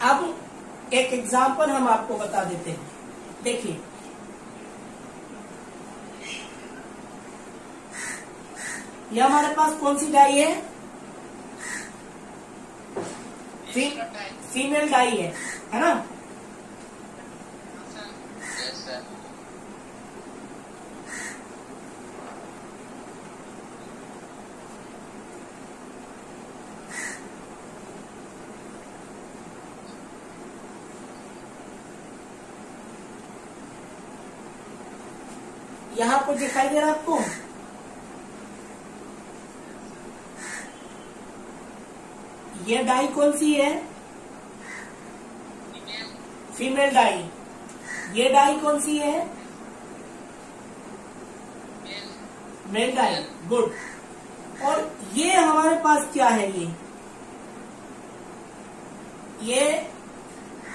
अब एक एग्जाम्पल हम आपको बता देते हैं। देखिए, यह हमारे पास कौन सी डाई है? फीमेल डाई है ना? यहाँ कुछ दिखाई दे रहा है आपको? ये डाई कौन सी है? Female die. ये डाई कौन सी है? Male die. गुड। और ये हमारे पास क्या है? ये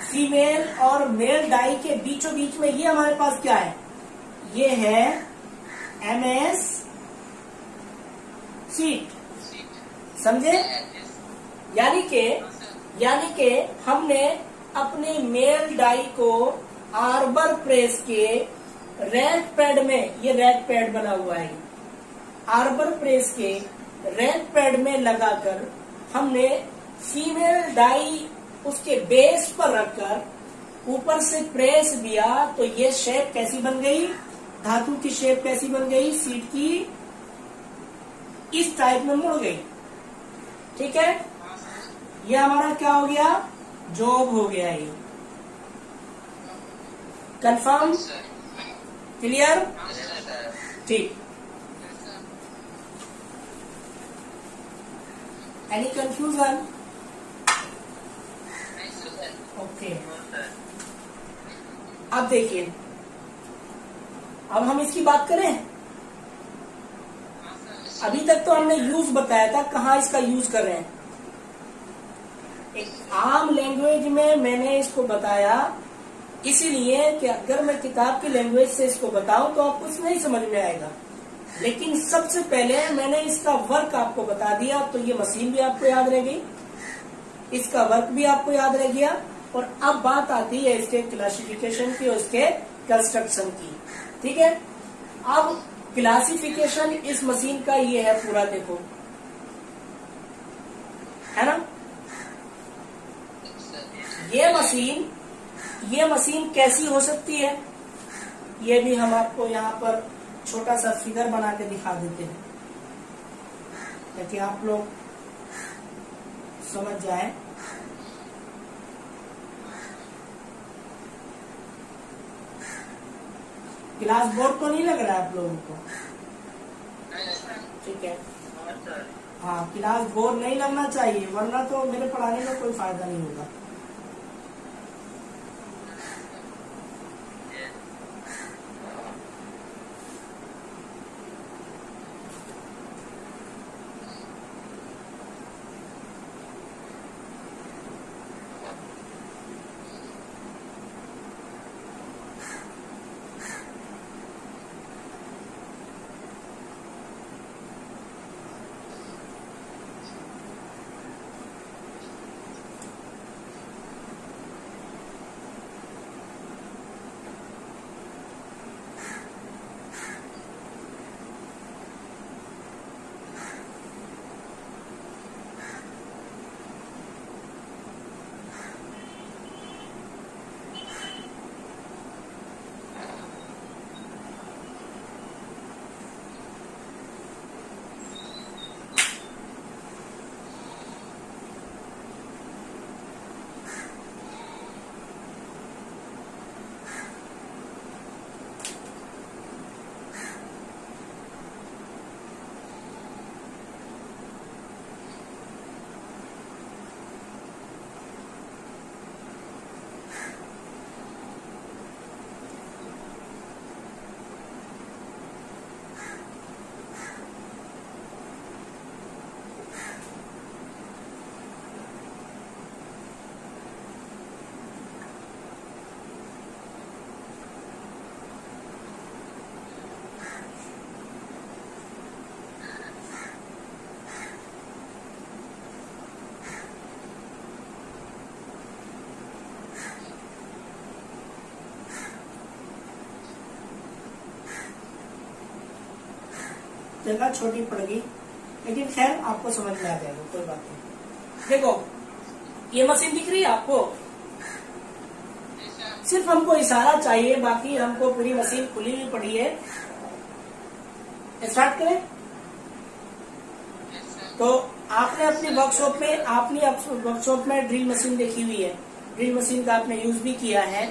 फीमेल और मेल डाई के बीचों बीच में ये हमारे पास क्या है? ये है MS सीट। समझे? यानी के हमने अपने मेल डाई को आर्बर प्रेस के रैक पैड में, ये रैक पैड बना हुआ है, आर्बर प्रेस के रैक पैड में लगाकर हमने फीमेल डाई उसके बेस पर रखकर ऊपर से प्रेस दिया, तो ये शेप कैसी बन गई? धातु की शेप कैसी बन गई? सीट की इस टाइप में मुड़ गई। ठीक है, ये हमारा क्या हो गया? जॉब हो गया। ये कंफर्म? क्लियर? ठीक। Any confusion? ओके। अब देखिए, अब हम इसकी बात करें। अभी तक तो हमने यूज बताया था, कहाँ इसका यूज कर रहे हैं। एक आम लैंग्वेज में मैंने इसको बताया इसीलिए कि अगर मैं किताब की लैंग्वेज से इसको बताऊं तो आपको कुछ नहीं समझ में आएगा, लेकिन सबसे पहले मैंने इसका वर्क आपको बता दिया, तो ये मशीन भी आपको याद रह गई, इसका वर्क भी आपको याद रह गया। और अब बात आती है इसके क्लासिफिकेशन की और इसके कंस्ट्रक्शन की। ठीक है, अब क्लासिफिकेशन इस मशीन का ये है पूरा, देखो, है ना? ये मशीन कैसी हो सकती है, ये भी हम आपको यहाँ पर छोटा सा फिगर बना के दिखा देते हैं ताकि आप लोग समझ जाएं। क्लास बोर्ड तो नहीं लग रहा है आप लोगों को? ठीक है, हाँ, क्लास बोर्ड नहीं लगना चाहिए, वरना तो मेरे पढ़ाने में कोई फायदा नहीं होगा। जगह छोटी पड़ गई, लेकिन खैर आपको समझ में आ जाएगा, कोई बात नहीं। देखो ये मशीन दिख रही है आपको, सिर्फ हमको इशारा चाहिए, बाकी हमको पूरी मशीन खुली हुई पड़ी है। स्टार्ट करें। तो आपने अपनी वर्कशॉप में ड्रिल मशीन देखी हुई है, ड्रिल मशीन का आपने यूज भी किया है,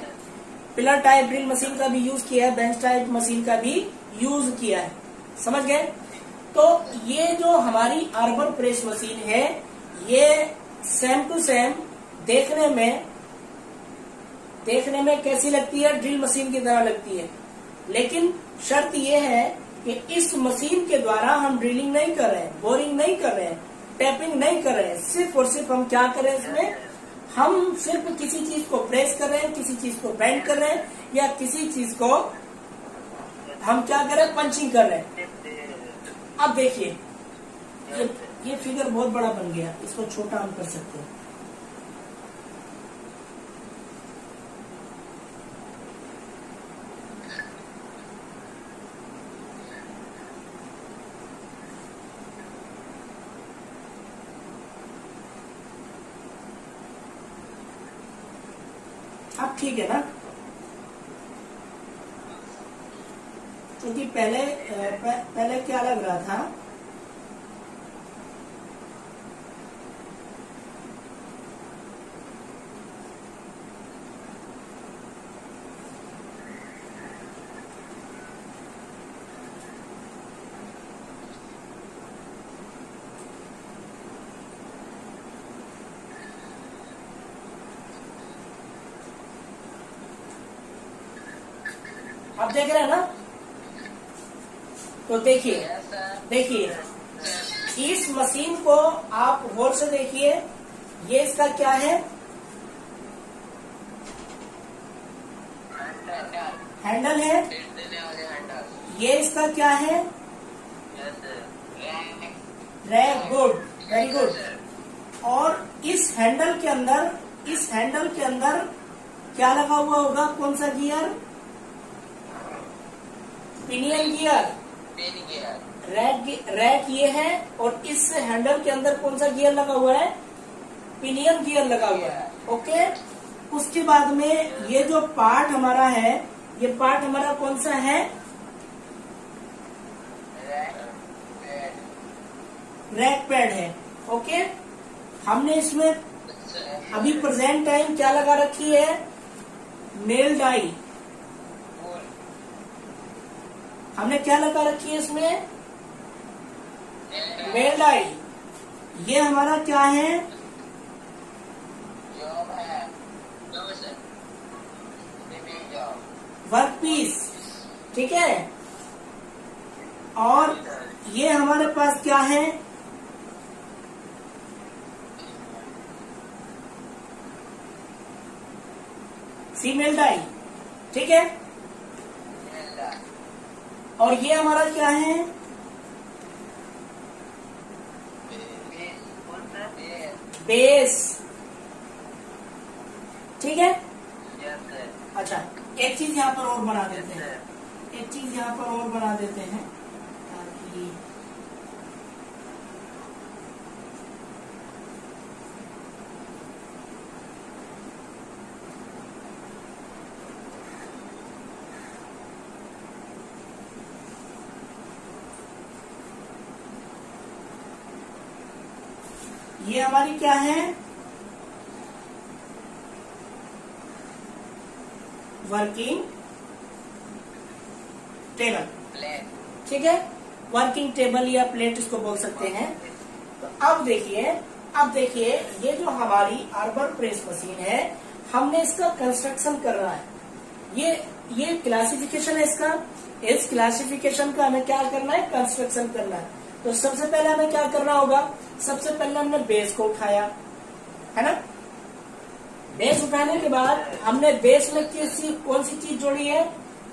पिलर टाइप ड्रिल मशीन का भी यूज किया है, बेंच टाइप मशीन का भी यूज किया है, समझ गए। तो ये जो हमारी आर्बर प्रेस मशीन है, ये सेम टू सेम देखने में कैसी लगती है, ड्रिल मशीन की तरह लगती है। लेकिन शर्त ये है कि इस मशीन के द्वारा हम ड्रिलिंग नहीं कर रहे हैं, बोरिंग नहीं कर रहे हैं, टैपिंग नहीं कर रहे हैं, सिर्फ और सिर्फ हम क्या कर रहे हैं इसमें, हम सिर्फ किसी चीज को प्रेस कर रहे हैं, किसी चीज को बेंड कर रहे हैं, या किसी चीज को हम क्या कर रहे हैं, पंचिंग कर रहे हैं। अब देखिए ये फिगर बहुत बड़ा बन गया, इसको छोटा हम कर सकते हैं। अब ठीक है ना, क्योंकि पहले क्या लग रहा था, आप देख रहे हैं ना। तो देखिए इस मशीन को आप गौर से देखिए, ये इसका क्या है, हैंडल है, ये इसका क्या है, रैक, गुड, वेरी गुड। और इस हैंडल के अंदर क्या लगा हुआ होगा, कौन सा गियर, पिनियन गियर, रैक ये है, और इस हैंडल के अंदर कौन सा गियर लगा हुआ है, पिनियन गियर लगा हुआ है। ओके, उसके बाद में ये जो पार्ट हमारा है, ये पार्ट हमारा कौन सा है, रैक पैड है। ओके, हमने इसमें अभी प्रेजेंट टाइम क्या लगा रखी है, नेल डाई, हमने क्या लगा रखी है इसमें, नेल डाई। ये हमारा क्या है, वर्क पीस, ठीक है। और ये हमारे पास क्या है, फीमेल डाई, ठीक है। और ये हमारा क्या है, बेस, ठीक है। अच्छा, एक चीज यहाँ पर और बना देते हैं, ताकि ये हमारी क्या है, वर्किंग टेबल, ठीक है, वर्किंग टेबल या प्लेट इसको बोल सकते हैं। तो अब देखिए ये जो हमारी आर्बर प्रेस मशीन है, हमने इसका कंस्ट्रक्शन करना है, ये क्लासिफिकेशन है इसका, इस क्लासिफिकेशन का हमें क्या करना है, कंस्ट्रक्शन करना है। तो सबसे पहले हमें क्या करना होगा, सबसे पहले हमने बेस को उठाया, है ना। बेस उठाने के बाद हमने बेस में कौन सी चीज जोड़ी है,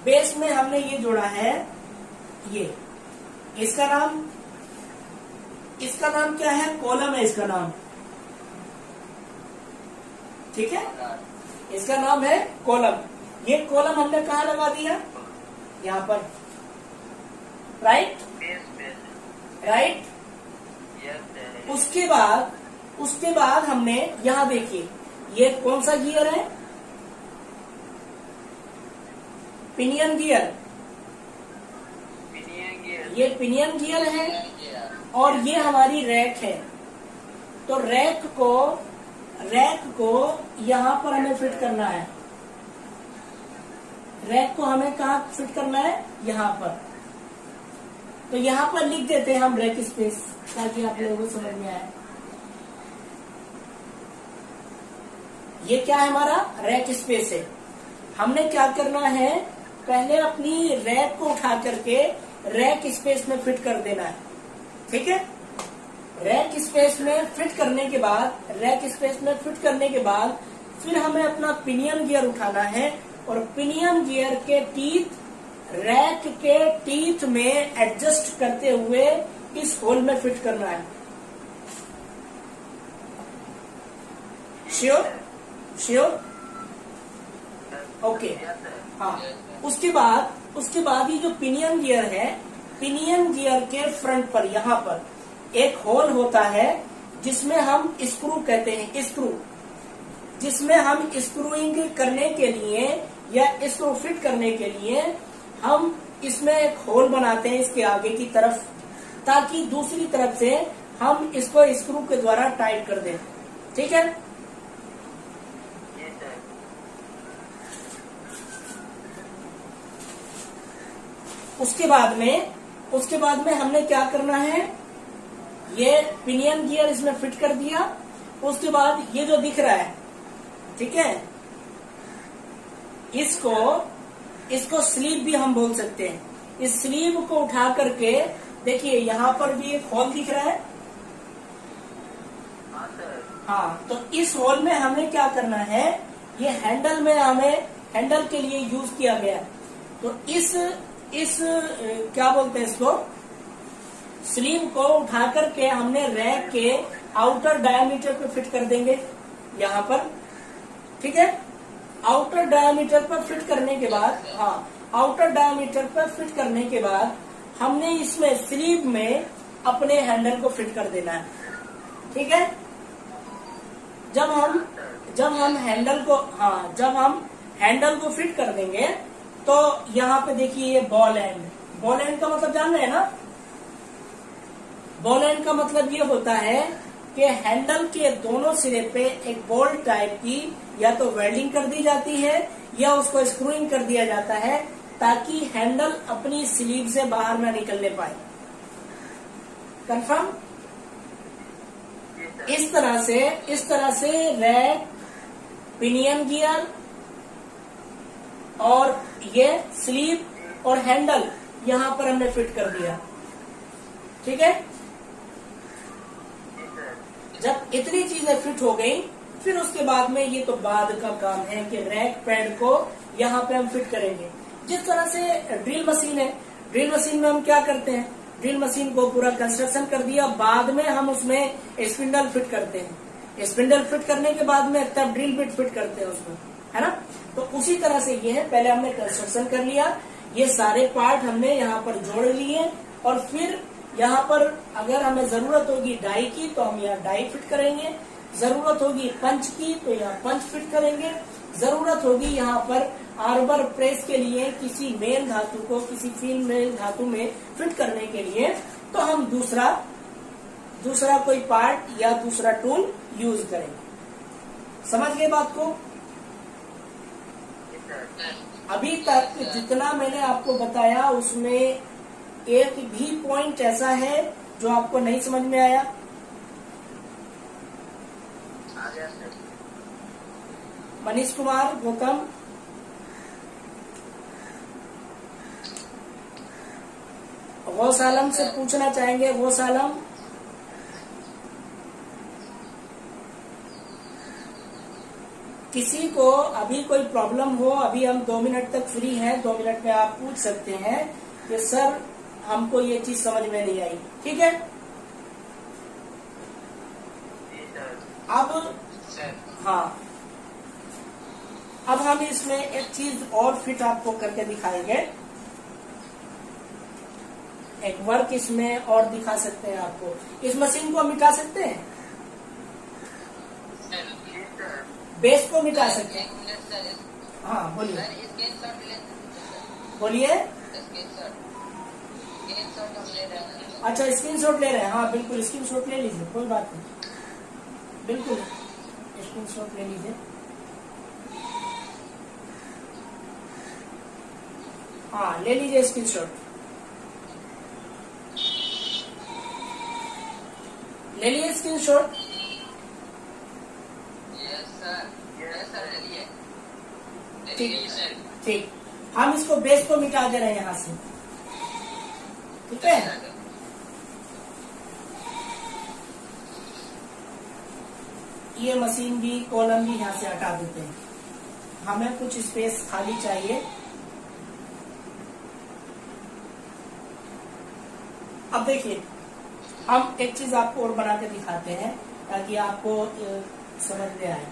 बेस में हमने ये जोड़ा है, ये इसका नाम क्या है, कॉलम है इसका नाम, ठीक है, इसका नाम है कॉलम। ये कॉलम हमने कहाँ लगा दिया, यहाँ पर, राइट, राइट। उसके बाद हमने यहाँ देखिए ये कौन सा गियर है, पिनियन गियर, ये पिनियन गियर है और ये हमारी रैक है। तो रैक को यहाँ पर हमें फिट करना है, रैक को हमें कहाँ फिट करना है, यहाँ पर। तो यहाँ पर लिख देते हैं हम रैक स्पेस, ताकि आप लोगों को समझ में आए। ये क्या है, हमारा रैक स्पेस है। हमने क्या करना है, पहले अपनी रैक को उठा करके रैक स्पेस में फिट कर देना है, ठीक है। रैक स्पेस में फिट करने के बाद फिर हमें अपना पिनियन गियर उठाना है और पिनियन गियर के टीथ रैक के टीथ में एडजस्ट करते हुए इस होल में फिट करना है। Sure okay. हाँ, उसके बाद ये जो पिनियन गियर है, पिनियन गियर के फ्रंट पर यहाँ पर एक होल होता है जिसमें हम स्क्रू कहते हैं, स्क्रू, जिसमें हम स्क्रूइंग करने के लिए या स्क्रू फिट करने के लिए हम इसमें एक होल बनाते हैं इसके आगे की तरफ, ताकि दूसरी तरफ से हम इसको स्क्रू के द्वारा टाइट कर दें, ठीक है। उसके बाद में हमने क्या करना है, ये पिनियन गियर इसमें फिट कर दिया। उसके बाद ये जो दिख रहा है, ठीक है, इसको स्लीव भी हम बोल सकते हैं। इस स्लीव को उठा करके देखिए यहाँ पर भी एक होल दिख रहा है। हाँ, तो इस होल में हमें क्या करना है, ये हैंडल में हमें हैंडल के लिए यूज किया गया है। तो इस क्या बोलते हैं इसको, स्लीव को उठा करके हमने रैक के आउटर डायमीटर पे फिट कर देंगे यहाँ पर, ठीक है। आउटर डायमीटर पर फिट करने के बाद, हाँ, आउटर डायमीटर पर फिट करने के बाद हमने इसमें स्लीव में अपने हैंडल को फिट कर देना है, ठीक है। जब हम हैंडल को फिट कर देंगे तो यहाँ पे देखिए ये बॉल एंड का मतलब जान रहे हैं ना। बॉल एंड का मतलब ये होता है कि हैंडल के दोनों सिरे पे एक बोल्ट टाइप की या तो वेल्डिंग कर दी जाती है या उसको स्क्रूइंग कर दिया जाता है, ताकि हैंडल अपनी स्लीव से बाहर ना निकलने पाए। कंफर्म। इस तरह से रैक, पिनियन गियर और ये स्लीव और हैंडल यहाँ पर हमने फिट कर दिया, ठीक है। जब इतनी चीजें फिट हो गई, फिर उसके बाद में ये तो बाद का काम है कि रैक पैड को यहाँ पे हम फिट करेंगे। जिस तरह से ड्रिल मशीन है, ड्रिल मशीन में हम क्या करते हैं, ड्रिल मशीन को पूरा कंस्ट्रक्शन कर दिया, बाद में हम उसमें स्पिंडल फिट करते हैं। स्पिंडल फिट करने के बाद में तब ड्रिल बिट फिट करते हैं उसमें, है ना। तो उसी तरह से ये है, पहले हमने कंस्ट्रक्शन कर लिया, ये सारे पार्ट हमने यहाँ पर जोड़ लिए और फिर यहाँ पर अगर हमें जरूरत होगी डाई की तो हम यहाँ डाई फिट करेंगे, जरूरत होगी पंच की तो यहाँ पंच फिट करेंगे, जरूरत होगी यहाँ पर आर्बर प्रेस के लिए किसी मेल धातु को किसी फील मेल धातु में फिट करने के लिए तो हम दूसरा कोई पार्ट या दूसरा टूल यूज करेंगे। समझ गए बात को। अभी तक जितना मैंने आपको बताया उसमें एक भी पॉइंट ऐसा है जो आपको नहीं समझ में आया? मनीष कुमार, गौतम, गौस आलम से पूछना चाहेंगे? गौस आलम, किसी को अभी कोई प्रॉब्लम हो, अभी हम 2 मिनट तक फ्री हैं, 2 मिनट में आप पूछ सकते हैं कि सर हमको ये चीज समझ में नहीं आई, ठीक है। अब हाँ, अब हम इसमें एक चीज और फिट आपको करके दिखाएंगे। एक वर्क इसमें और दिखा सकते हैं आपको। इस मशीन को मिटा सकते हैं, बेस को मिटा सकते हैं। हाँ बोलिए बोलिए। अच्छा स्क्रीनशॉट ले रहे हैं, हाँ बिल्कुल स्क्रीनशॉट ले लीजिए, कोई बात नहीं, बिल्कुल स्क्रीनशॉट ले लीजिए। हाँ ले लीजिए स्क्रीनशॉट, ले लिए स्क्रीनशॉट। ठीक ठीक, हम इसको बेस को मिटा दे रहे हैं यहाँ से, ठीक है। ये मशीन भी कॉलम भी यहाँ से हटा देते हैं, हमें कुछ स्पेस खाली चाहिए। अब देखिए हम एक चीज आपको और बना के दिखाते हैं ताकि आपको समझ में आए।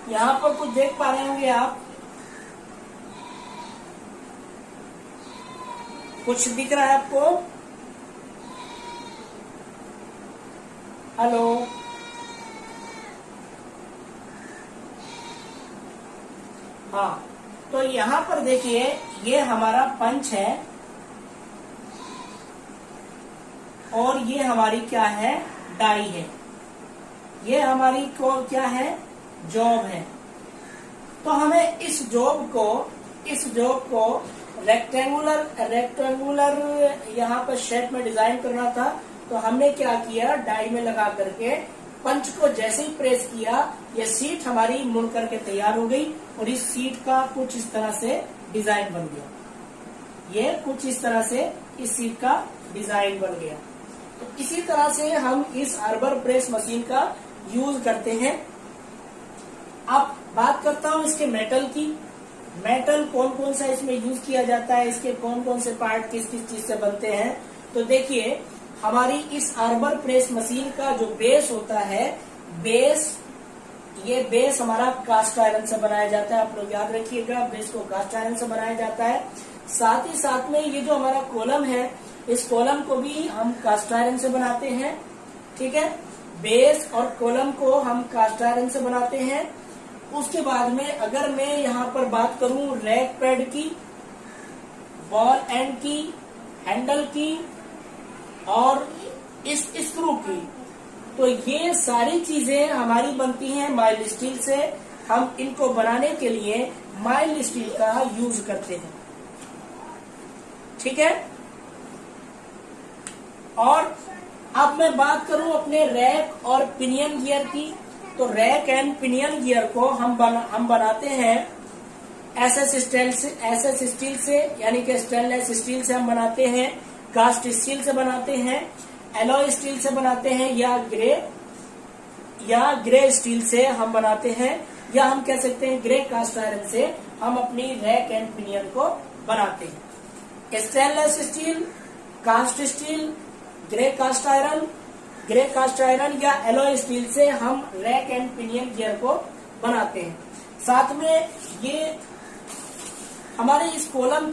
यहाँ पर कुछ देख पा रहे होंगे आप, कुछ दिख रहा है आपको? हेलो, हाँ तो यहाँ पर देखिए ये हमारा पंच है और ये हमारी क्या है, डाई है। ये हमारी को क्या है, जॉब है। तो हमें इस जॉब को रेक्टेंगुलर यहाँ पर शेप में डिजाइन करना था। तो हमने क्या किया, डाई में लगा करके पंच को जैसे ही प्रेस किया ये सीट हमारी मुड़ करके तैयार हो गई और इस सीट का कुछ इस तरह से डिजाइन बन गया। ये कुछ इस तरह से इस सीट का डिजाइन बन गया। तो इसी तरह से हम इस आर्बर प्रेस मशीन का यूज करते हैं। अब बात करता हूँ इसके मेटल की। मेटल कौन कौन सा इसमें यूज किया जाता है, इसके कौन कौन से पार्ट किस किस चीज से बनते हैं। तो देखिए हमारी इस आर्बर प्रेस मशीन का जो बेस होता है, ये बेस हमारा कास्ट आयरन से बनाया जाता है। आप लोग याद रखिएगा, बेस को कास्ट आयरन से बनाया जाता है। साथ ही साथ में ये जो हमारा कॉलम है, इस कॉलम को भी हम कास्ट आयरन से बनाते हैं। ठीक है, बेस और कॉलम को हम कास्ट आयरन से बनाते हैं। उसके बाद में अगर मैं यहाँ पर बात करूं रैक पैड की, बॉल एंड की, हैंडल की और इस स्क्रू की, तो ये सारी चीजें हमारी बनती हैं माइल्ड स्टील से। हम इनको बनाने के लिए माइल्ड स्टील का यूज करते हैं। ठीक है, और अब मैं बात करूं अपने रैक और पिनियन गियर की। तो रैक एंड पिनियन गियर को हम बनाते हैं एसएस स्टील से, यानी कि स्टेनलेस स्टील से हम बनाते हैं, कास्ट स्टील से बनाते हैं, एलॉय स्टील से बनाते हैं, या ग्रे स्टील से हम बनाते हैं, या हम कह सकते हैं ग्रे कास्ट आयरन से हम अपनी रैक एंड पिनियन को बनाते हैं। Stainless steel, cast steel, grey cast iron या एलॉय स्टील से हम रैक एंड पिनियन गियर को बनाते हैं। साथ में ये हमारे इस कॉलम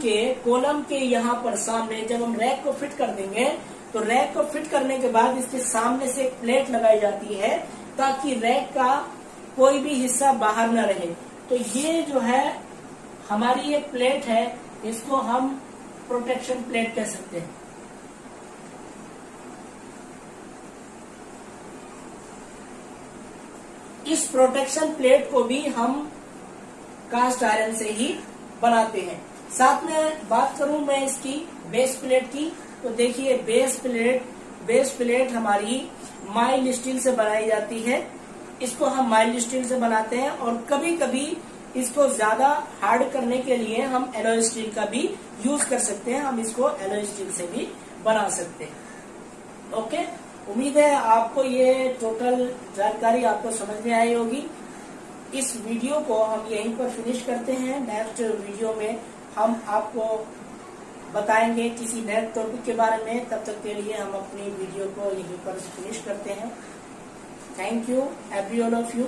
के यहाँ पर सामने जब हम रैक को फिट कर देंगे, तो रैक को फिट करने के बाद इसके सामने से एक प्लेट लगाई जाती है ताकि रैक का कोई भी हिस्सा बाहर न रहे। तो ये जो है हमारी ये प्लेट है, इसको हम प्रोटेक्शन प्लेट कह सकते हैं। इस प्रोटेक्शन प्लेट को भी हम कास्ट आयरन से ही बनाते हैं। साथ में बात करूं मैं इसकी बेस प्लेट की, तो देखिए बेस प्लेट हमारी माइल्ड स्टील से बनाई जाती है। इसको हम माइल्ड स्टील से बनाते हैं और कभी कभी इसको ज्यादा हार्ड करने के लिए हम एलॉय स्टील का भी यूज कर सकते हैं। हम इसको एलॉय स्टील से भी बना सकते हैं। ओके, उम्मीद है आपको ये टोटल जानकारी आपको समझ में आई होगी। इस वीडियो को हम यहीं पर फिनिश करते हैं। नेक्स्ट वीडियो में हम आपको बताएंगे किसी नए टॉपिक के बारे में। तब तक के लिए हम अपनी वीडियो को यहीं पर फिनिश करते हैं। Thank you every all of you.